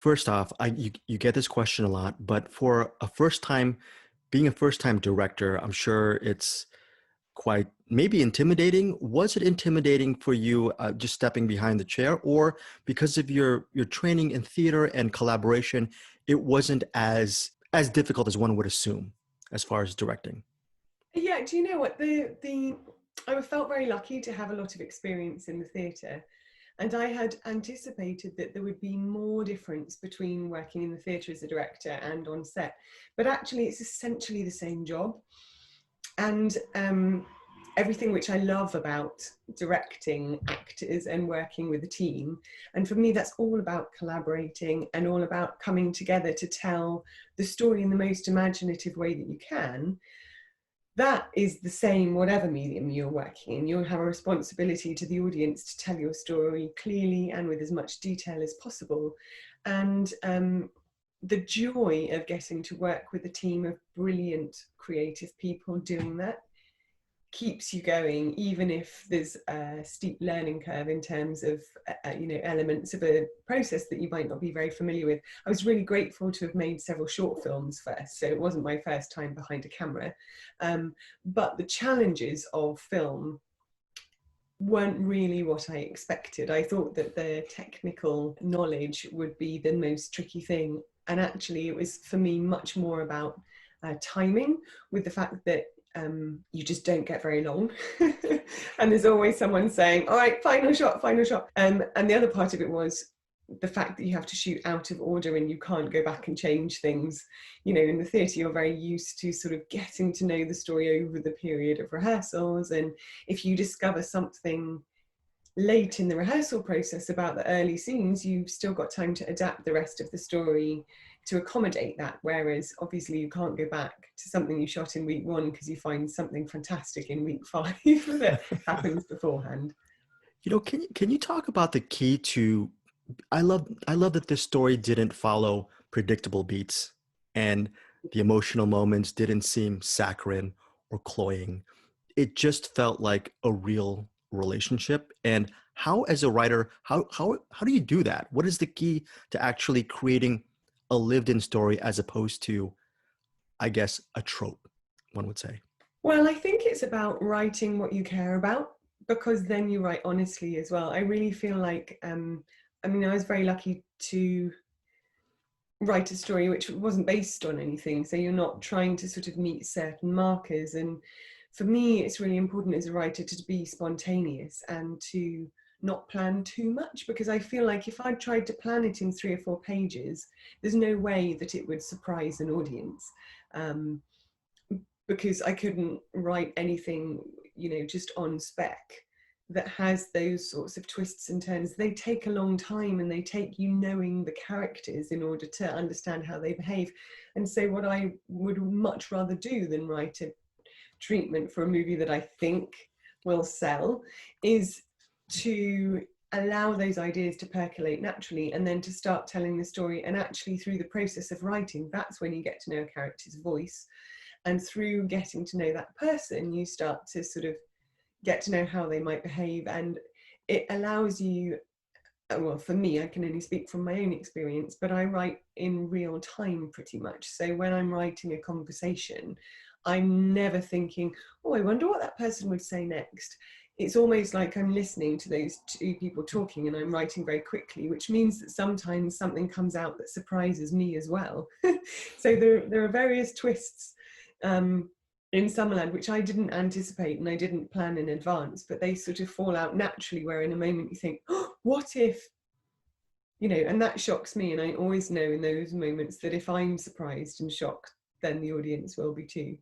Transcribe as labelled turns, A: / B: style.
A: First off, you get this question a lot, but for a first time, being a first time director, I'm sure it's quite maybe intimidating. Was it intimidating for you just stepping behind the chair, or because of your training in theater and collaboration, it wasn't as difficult as one would assume as far as directing?
B: Yeah, do you know what I felt very lucky to have a lot of experience in the theatre, and I had anticipated that there would be more difference between working in the theatre as a director and on set, but actually it's essentially the same job. And everything which I love about directing actors and working with a team, and for me that's all about collaborating and all about coming together to tell the story in the most imaginative way that you can. That is the same whatever medium you're working in. You'll have a responsibility to the audience to tell your story clearly and with as much detail as possible. And the joy of getting to work with a team of brilliant creative people doing that keeps you going, even if there's a steep learning curve in terms of elements of a process that you might not be very familiar with. I was really grateful to have made several short films first, so it wasn't my first time behind a camera, but the challenges of film weren't really what I expected. I thought that the technical knowledge would be the most tricky thing, and actually it was for me much more about timing, with the fact that you just don't get very long and there's always someone saying, all right, final shot, final shot. And the other part of it was the fact that you have to shoot out of order and you can't go back and change things. You know, in the theatre you're very used to sort of getting to know the story over the period of rehearsals, and if you discover something late in the rehearsal process about the early scenes, you've still got time to adapt the rest of the story to accommodate that, whereas obviously you can't go back to something you shot in week 1 because you find something fantastic in week 5 that happens beforehand.
A: You know, can you talk about the key to I love that this story didn't follow predictable beats, and the emotional moments didn't seem saccharine or cloying. It just felt like a real relationship. And how, as a writer, how do you do that? What is the key to actually creating a lived-in story as opposed to, I guess, a trope, one would say?
B: Well, I think it's about writing what you care about, because then you write honestly as well. I really feel like I mean, I was very lucky to write a story which wasn't based on anything, so you're not trying to sort of meet certain markers. And for me it's really important as a writer to be spontaneous and to not plan too much, because I feel like if I tried to plan it in 3 or 4 pages, there's no way that it would surprise an audience, because I couldn't write anything, you know, just on spec that has those sorts of twists and turns. They take a long time, and they take you knowing the characters in order to understand how they behave. And so what I would much rather do than write a treatment for a movie that I think will sell is to allow those ideas to percolate naturally, and then to start telling the story. And actually through the process of writing, that's when you get to know a character's voice, and through getting to know that person you start to sort of get to know how they might behave. And it allows you, well, for me, I can only speak from my own experience, but I write in real time pretty much. So when I'm writing a conversation, I'm never thinking, oh, I wonder what that person would say next. It's almost like I'm listening to those 2 people talking, and I'm writing very quickly, which means that sometimes something comes out that surprises me as well. So there are various twists in Summerland which I didn't anticipate and I didn't plan in advance, but they sort of fall out naturally, where in a moment you think, oh, what if, you know, and that shocks me. And I always know in those moments that if I'm surprised and shocked, then the audience will be too.